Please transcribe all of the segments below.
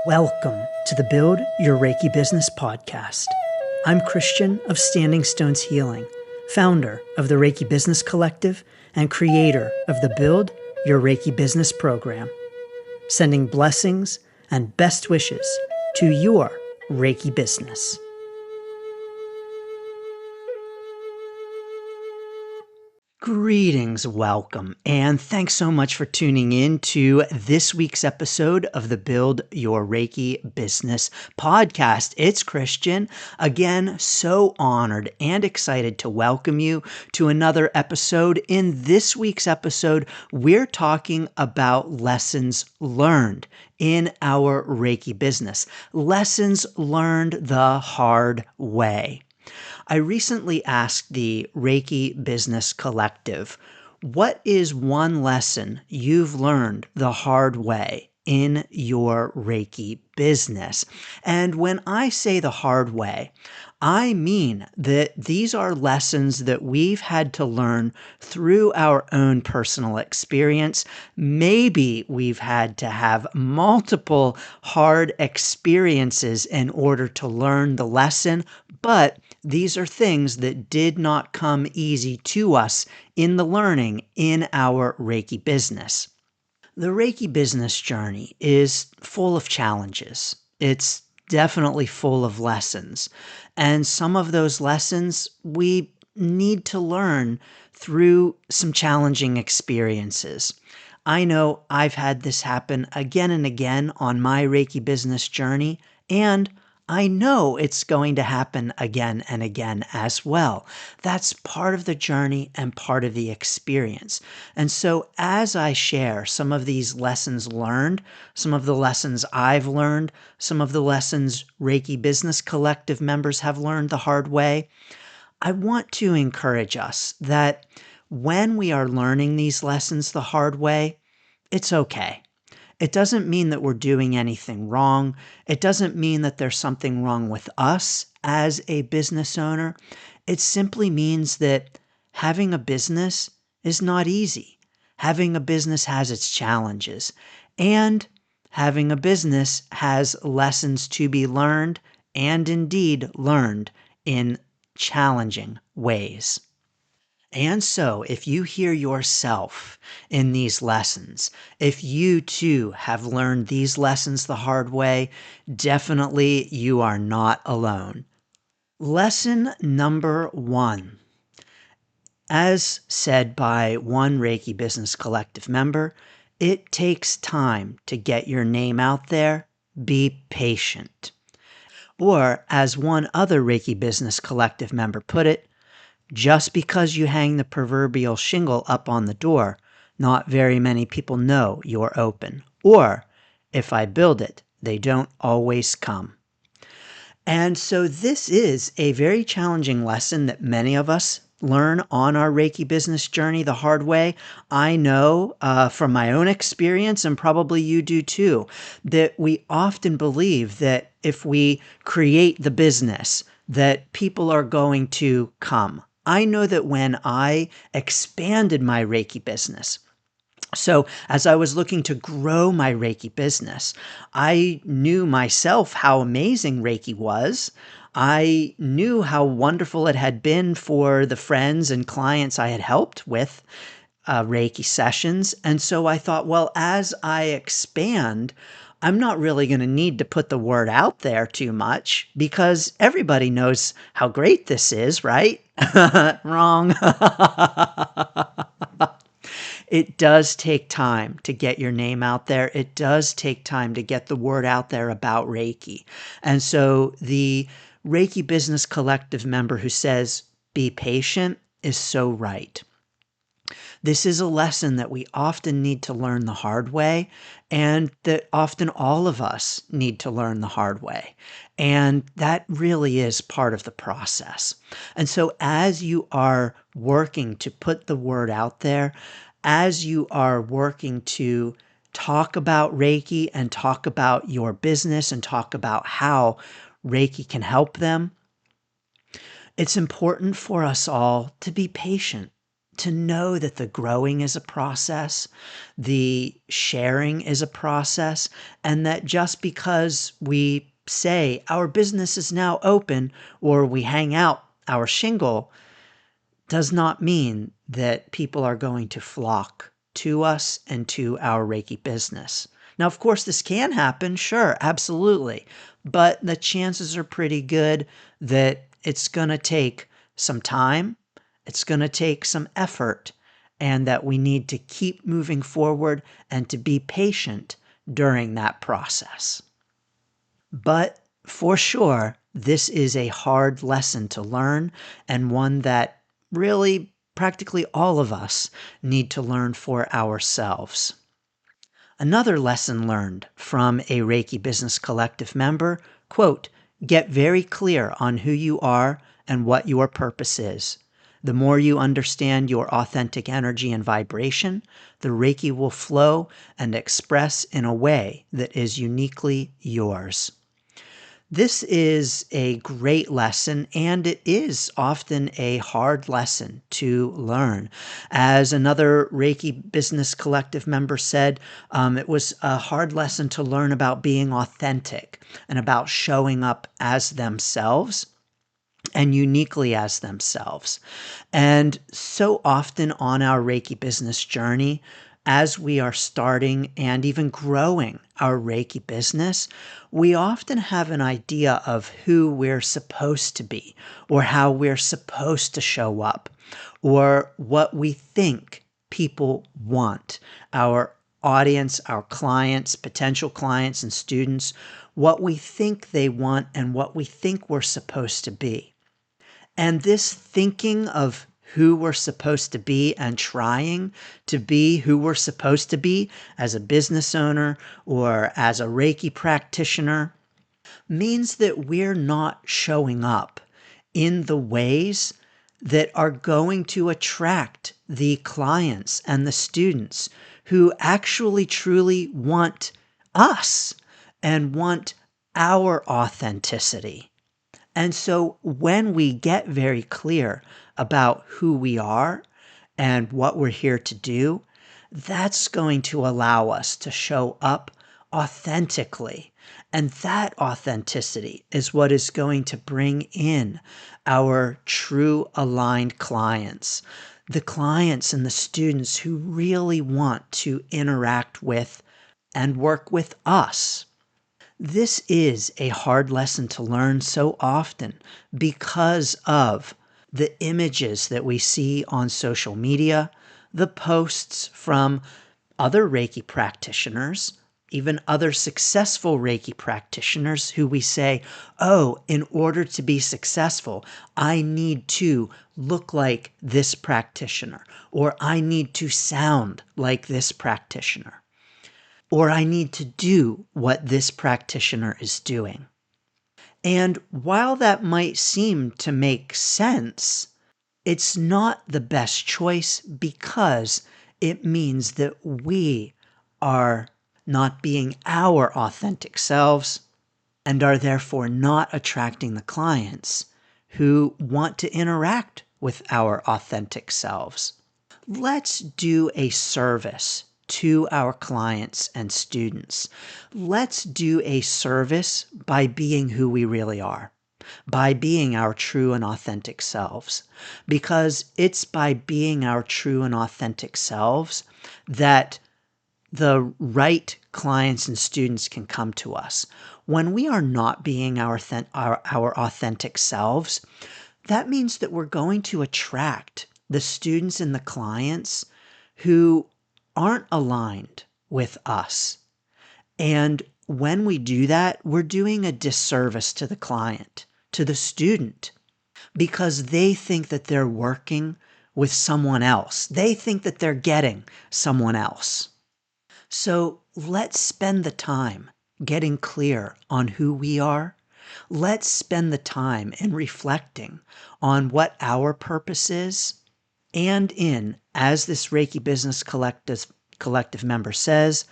Welcome to the Build Your Reiki Business podcast. I'm Christian of Standing Stones Healing, founder of the Reiki Business Collective and creator of the Build Your Reiki Business program, sending blessings and best wishes to your Reiki business. Greetings, welcome, and thanks so much for tuning in to this week's episode of the Build Your Reiki Business podcast. It's Christian. Again, so honored and excited to welcome you to another episode. In this week's episode, we're talking about lessons learned in our Reiki business. Lessons learned the hard way. I recently asked the Reiki Business Collective, what is one lesson you've learned the hard way in your Reiki business? And when I say the hard way, I mean that these are lessons that we've had to learn through our own personal experience. Maybe we've had to have multiple hard experiences in order to learn the lesson, but these are things that did not come easy to us in the learning in our Reiki business. The Reiki business journey is full of challenges. It's definitely full of lessons. And some of those lessons we need to learn through some challenging experiences. I know I've had this happen again and again on my Reiki business journey, and I know it's going to happen again and again as well. That's part of the journey and part of the experience. And so as I share some of these lessons learned, some of the lessons I've learned, some of the lessons Reiki Business Collective members have learned the hard way, I want to encourage us that when we are learning these lessons the hard way, it's okay. It doesn't mean that we're doing anything wrong. It doesn't mean that there's something wrong with us as a business owner. It simply means that having a business is not easy. Having a business has its challenges, and having a business has lessons to be learned and indeed learned in challenging ways. And so, if you hear yourself in these lessons, if you too have learned these lessons the hard way, definitely you are not alone. Lesson number 1. As said by one Reiki Business Collective member, it takes time to get your name out there. Be patient. Or, as one other Reiki Business Collective member put it, just because you hang the proverbial shingle up on the door, not very many people know you're open. Or, if I build it, they don't always come. And so this is a very challenging lesson that many of us learn on our Reiki business journey the hard way. I know from my own experience, and probably you do too, that we often believe that if we create the business, that people are going to come. I know that when I expanded my Reiki business, so as I was looking to grow my Reiki business, I knew myself how amazing Reiki was. I knew how wonderful it had been for the friends and clients I had helped with Reiki sessions. And so I thought, well, as I expand, I'm not really going to need to put the word out there too much because everybody knows how great this is, right? Wrong. It does take time to get your name out there. It does take time to get the word out there about Reiki. And so the Reiki Business Collective member who says, be patient, is so right. This is a lesson that we often need to learn the hard way, and that often all of us need to learn the hard way. And that really is part of the process. And so as you are working to put the word out there, as you are working to talk about Reiki and talk about your business and talk about how Reiki can help them, it's important for us all to be patient, to know that the growing is a process, the sharing is a process, and that just because we say our business is now open or we hang out our shingle does not mean that people are going to flock to us and to our Reiki business. Now, of course, this can happen, sure, absolutely, but the chances are pretty good that it's going to take some time, it's going to take some effort, and that we need to keep moving forward and to be patient during that process. But for sure, this is a hard lesson to learn and one that really practically all of us need to learn for ourselves. Another lesson learned from a Reiki Business Collective member, quote, get very clear on who you are and what your purpose is. The more you understand your authentic energy and vibration, the Reiki will flow and express in a way that is uniquely yours. This is a great lesson, and it is often a hard lesson to learn. As another Reiki Business Collective member said, it was a hard lesson to learn about being authentic and about showing up as themselves and uniquely as themselves. And so often on our Reiki business journey, as we are starting and even growing our Reiki business, we often have an idea of who we're supposed to be or how we're supposed to show up or what we think people want. Our audience, our clients, potential clients and students, what we think they want and what we think we're supposed to be. And this thinking of who we're supposed to be and trying to be who we're supposed to be as a business owner or as a Reiki practitioner means that we're not showing up in the ways that are going to attract the clients and the students who actually truly want us and want our authenticity. And so when we get very clear about who we are and what we're here to do, that's going to allow us to show up authentically. And that authenticity is what is going to bring in our true aligned clients, the clients and the students who really want to interact with and work with us. This is a hard lesson to learn so often because of the images that we see on social media, the posts from other Reiki practitioners, even other successful Reiki practitioners who we say, oh, in order to be successful, I need to look like this practitioner, or I need to sound like this practitioner, or I need to do what this practitioner is doing. And while that might seem to make sense, it's not the best choice because it means that we are not being our authentic selves and are therefore not attracting the clients who want to interact with our authentic selves. Let's do a service to our clients and students. Let's do a service by being who we really are, by being our true and authentic selves, because it's by being our true and authentic selves that the right clients and students can come to us. When we are not being our authentic selves, that means that we're going to attract the students and the clients who aren't aligned with us. And when we do that, we're doing a disservice to the client, to the student, because they think that they're working with someone else. They think that they're getting someone else. So let's spend the time getting clear on who we are. Let's spend the time in reflecting on what our purpose is, and in, as this Reiki Business Collective member says,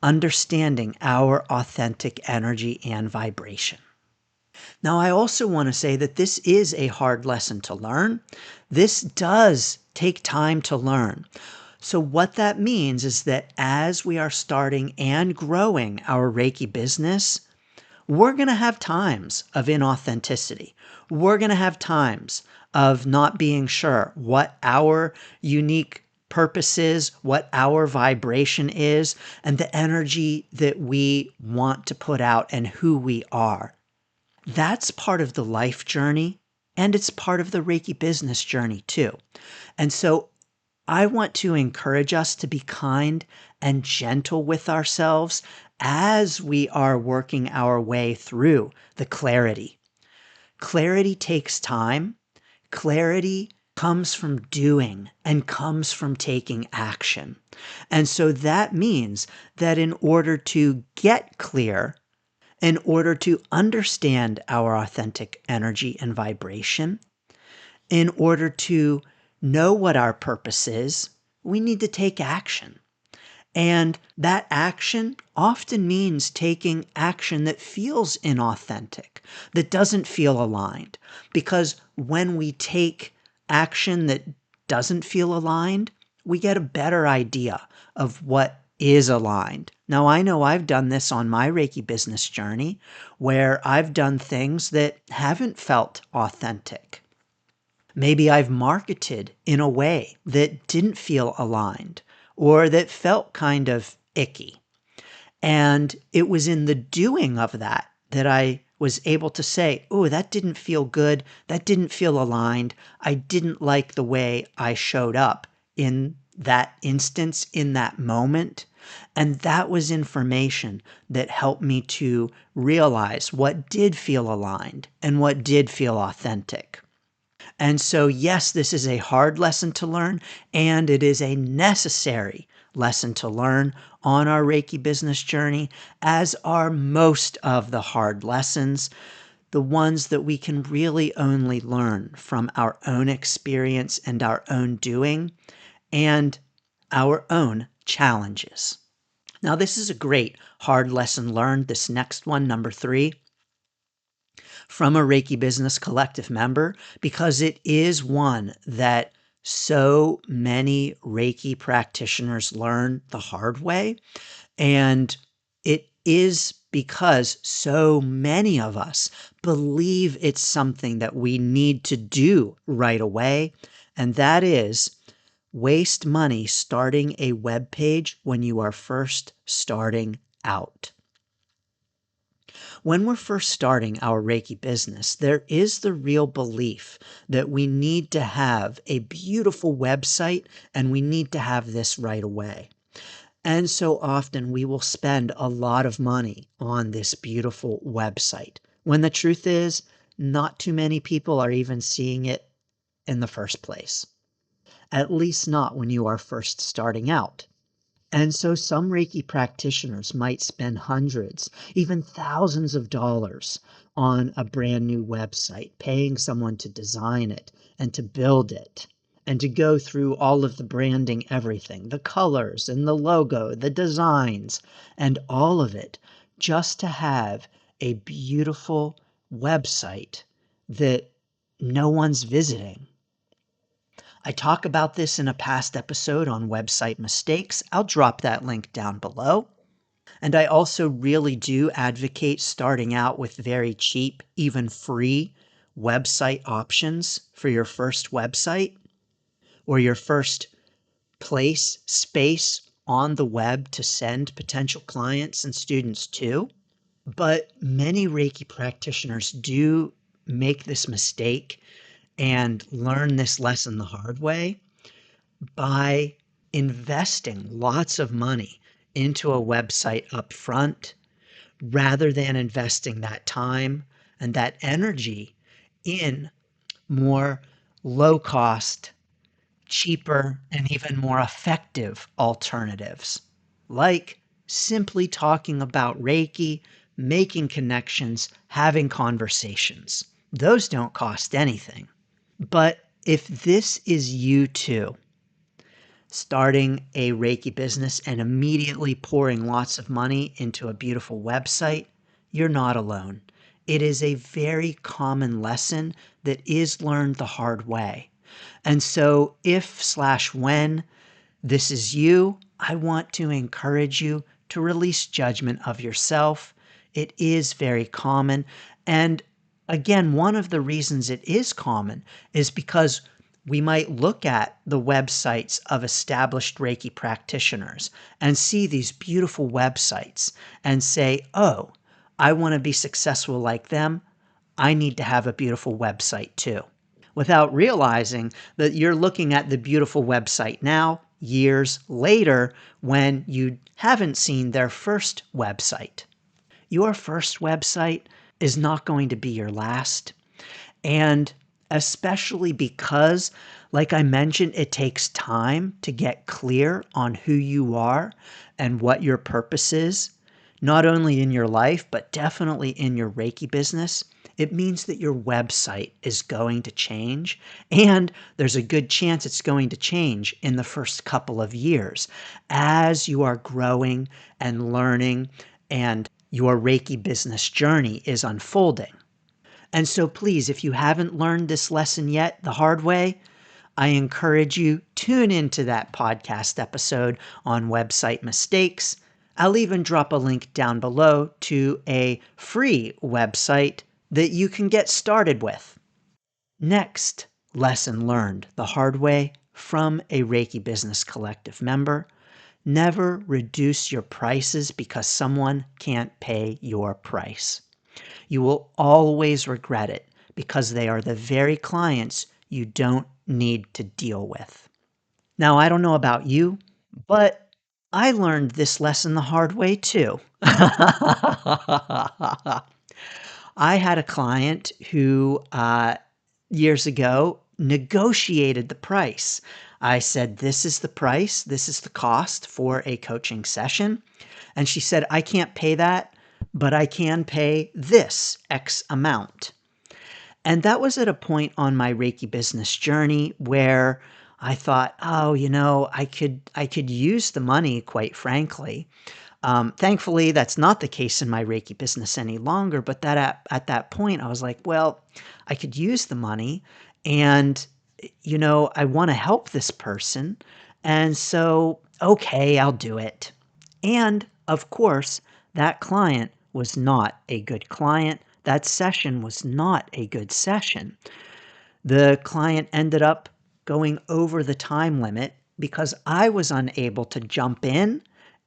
understanding our authentic energy and vibration. Now, I also want to say that this is a hard lesson to learn. This does take time to learn. So what that means is that as we are starting and growing our Reiki business, we're going to have times of inauthenticity. We're going to have times of not being sure what our unique purpose is, what our vibration is, and the energy that we want to put out and who we are. That's part of the life journey, and it's part of the Reiki business journey too. And so I want to encourage us to be kind and gentle with ourselves as we are working our way through the clarity. Clarity takes time. Clarity comes from doing and comes from taking action. And so that means that in order to get clear, in order to understand our authentic energy and vibration, in order to know what our purpose is, we need to take action. And that action often means taking action that feels inauthentic, that doesn't feel aligned. Because when we take action that doesn't feel aligned, we get a better idea of what is aligned. Now, I know I've done this on my Reiki business journey where I've done things that haven't felt authentic. Maybe I've marketed in a way that didn't feel aligned or that felt kind of icky. And it was in the doing of that that I was able to say, oh, that didn't feel good. That didn't feel aligned. I didn't like the way I showed up in that instance, in that moment. And that was information that helped me to realize what did feel aligned and what did feel authentic. And so, yes, this is a hard lesson to learn, and it is a necessary lesson to learn on our Reiki business journey, as are most of the hard lessons, the ones that we can really only learn from our own experience and our own doing and our own challenges. Now, this is a great hard lesson learned, this next one, number 3. From a Reiki Business Collective member, because it is one that so many Reiki practitioners learn the hard way. And it is because so many of us believe it's something that we need to do right away. And that is waste money starting a web page when you are first starting out. When we're first starting our Reiki business, there is the real belief that we need to have a beautiful website and we need to have this right away. And so often we will spend a lot of money on this beautiful website, when the truth is, not too many people are even seeing it in the first place. At least not when you are first starting out. And so some Reiki practitioners might spend hundreds, even thousands of dollars on a brand new website, paying someone to design it and to build it and to go through all of the branding, everything, the colors and the logo, the designs, and all of it, just to have a beautiful website that no one's visiting. I talk about this in a past episode on website mistakes. I'll drop that link down below. And I also really do advocate starting out with very cheap, even free website options for your first website or your first space on the web to send potential clients and students to. But many Reiki practitioners do make this mistake and learn this lesson the hard way by investing lots of money into a website up front rather than investing that time and that energy in more low cost, cheaper, and even more effective alternatives, like simply talking about Reiki, making connections, having conversations. Those don't cost anything. But if this is you too, starting a Reiki business and immediately pouring lots of money into a beautiful website, you're not alone. It is a very common lesson that is learned the hard way. And so if/when this is you, I want to encourage you to release judgment of yourself. It is very common. And again, one of the reasons it is common is because we might look at the websites of established Reiki practitioners and see these beautiful websites and say, oh, I want to be successful like them. I need to have a beautiful website too, without realizing that you're looking at the beautiful website now, years later, when you haven't seen their first website. Your first website is not going to be your last. And especially because, like I mentioned, it takes time to get clear on who you are and what your purpose is, not only in your life, but definitely in your Reiki business. It means that your website is going to change, and there's a good chance it's going to change in the first couple of years as you are growing and learning and your Reiki business journey is unfolding. And so please, if you haven't learned this lesson yet the hard way, I encourage you, tune into that podcast episode on website mistakes. I'll even drop a link down below to a free website that you can get started with. Next, lesson learned the hard way from a Reiki Business Collective member. Never reduce your prices because someone can't pay your price. You will always regret it because they are the very clients you don't need to deal with. Now, I don't know about you, but I learned this lesson the hard way too. I had a client who years ago negotiated the price. I said, this is the price, this is the cost for a coaching session. And she said, I can't pay that, but I can pay this X amount. And that was at a point on my Reiki business journey where I thought, oh, I could use the money, quite frankly. Thankfully, that's not the case in my Reiki business any longer. But at that point, I was like, well, I could use the money, and I want to help this person, and so okay, I'll do it. And of course, that client was not a good client. That session was not a good session. The client ended up going over the time limit because I was unable to jump in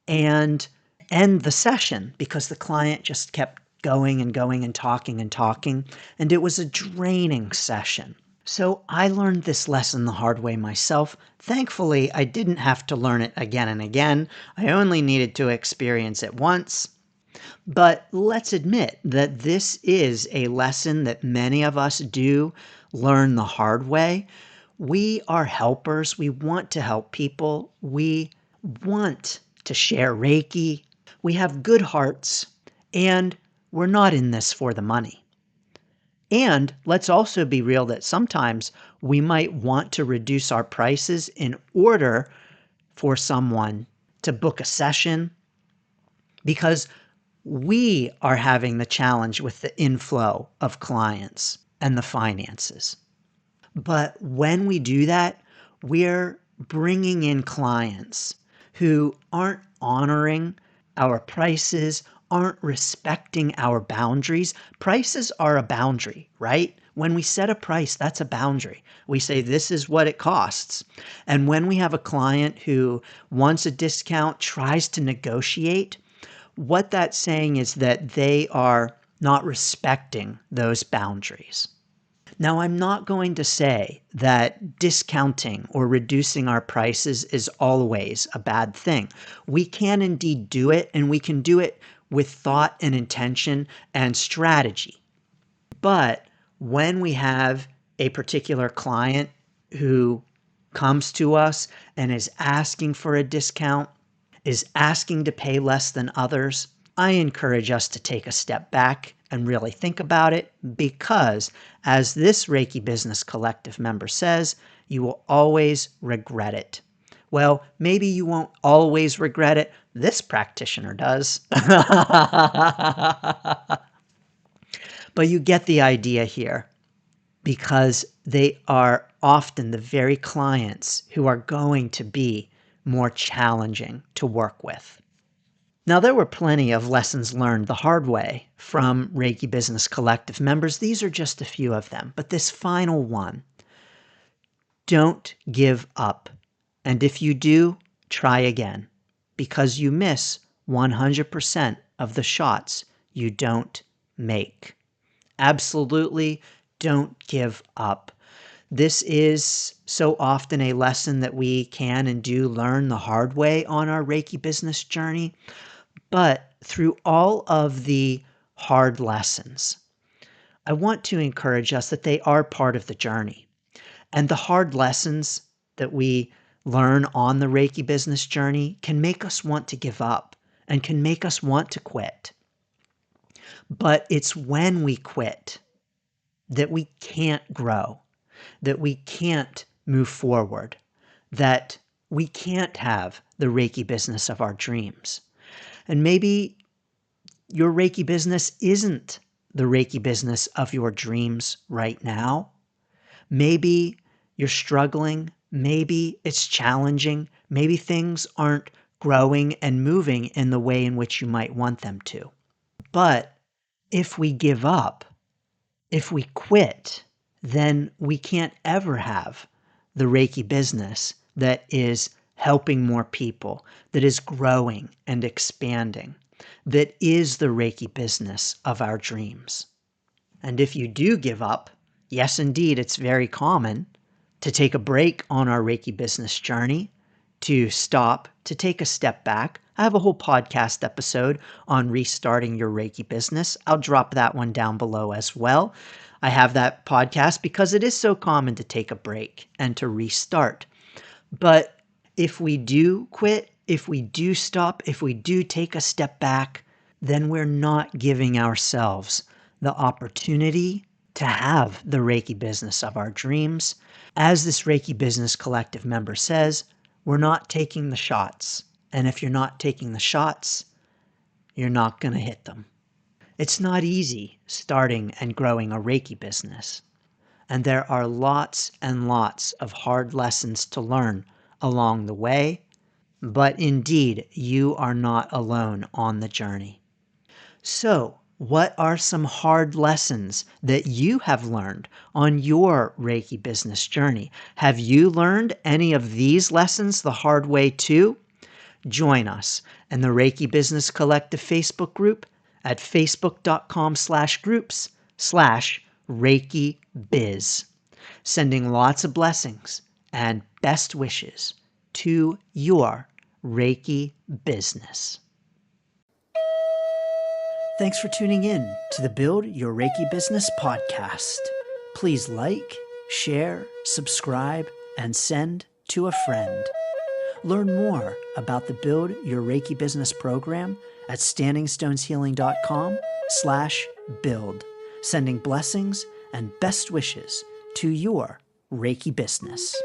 and end the session because the client just kept going and going and talking, and it was a draining session. So I learned this lesson the hard way myself. Thankfully, I didn't have to learn it again and again. I only needed to experience it once. But let's admit that this is a lesson that many of us do learn the hard way. We are helpers. We want to help people. We want to share Reiki. We have good hearts, and we're not in this for the money. And let's also be real that sometimes we might want to reduce our prices in order for someone to book a session because we are having the challenge with the inflow of clients and the finances. But when we do that, we're bringing in clients who aren't honoring our prices, aren't respecting our boundaries. Prices are a boundary, right? When we set a price, that's a boundary. We say, this is what it costs. And when we have a client who wants a discount, tries to negotiate, what that's saying is that they are not respecting those boundaries. Now, I'm not going to say that discounting or reducing our prices is always a bad thing. We can indeed do it, and we can do it with thought and intention and strategy. But when we have a particular client who comes to us and is asking for a discount, is asking to pay less than others, I encourage us to take a step back and really think about it because, as this Reiki Business Collective member says, you will always regret it. Well, maybe you won't always regret it. This practitioner does. But you get the idea here. because they are often the very clients who are going to be more challenging to work with. Now, there were plenty of lessons learned the hard way from Reiki Business Collective members. These are just a few of them. But this final one, don't give up. And if you do, try again, because you miss 100% of the shots you don't make. Absolutely don't give up. This is so often a lesson that we can and do learn the hard way on our Reiki business journey. But through all of the hard lessons, I want to encourage us that they are part of the journey. And the hard lessons that we learn on the Reiki business journey can make us want to give up and can make us want to quit. But it's when we quit that we can't grow, that we can't move forward, that we can't have the Reiki business of our dreams. And maybe your Reiki business isn't the Reiki business of your dreams right now. Maybe you're struggling. Maybe it's challenging. Maybe things aren't growing and moving in the way in which you might want them to. But if we give up, if we quit, then we can't ever have the Reiki business that is helping more people, that is growing and expanding, that is the Reiki business of our dreams. And if you do give up, yes, indeed, it's very common to take a break on our Reiki business journey, to stop, to take a step back. I have a whole podcast episode on restarting your Reiki business. I'll drop that one down below as well. I have that podcast because it is so common to take a break and to restart. But if we do quit, if we do stop, if we do take a step back, then we're not giving ourselves the opportunity to have the Reiki business of our dreams. As this Reiki Business Collective member says, we're not taking the shots. And if you're not taking the shots, you're not going to hit them. It's not easy starting and growing a Reiki business. And there are lots and lots of hard lessons to learn along the way. But indeed, you are not alone on the journey. So, what are some hard lessons that you have learned on your Reiki business journey? Have you learned any of these lessons the hard way too? Join us in the Reiki Business Collective Facebook group at facebook.com/groups/Reiki Biz. Sending lots of blessings and best wishes to your Reiki business. Thanks for tuning in to the Build Your Reiki Business podcast. Please like, share, subscribe, and send to a friend. Learn more about the Build Your Reiki Business program at standingstoneshealing.com/build. Sending blessings and best wishes to your Reiki business.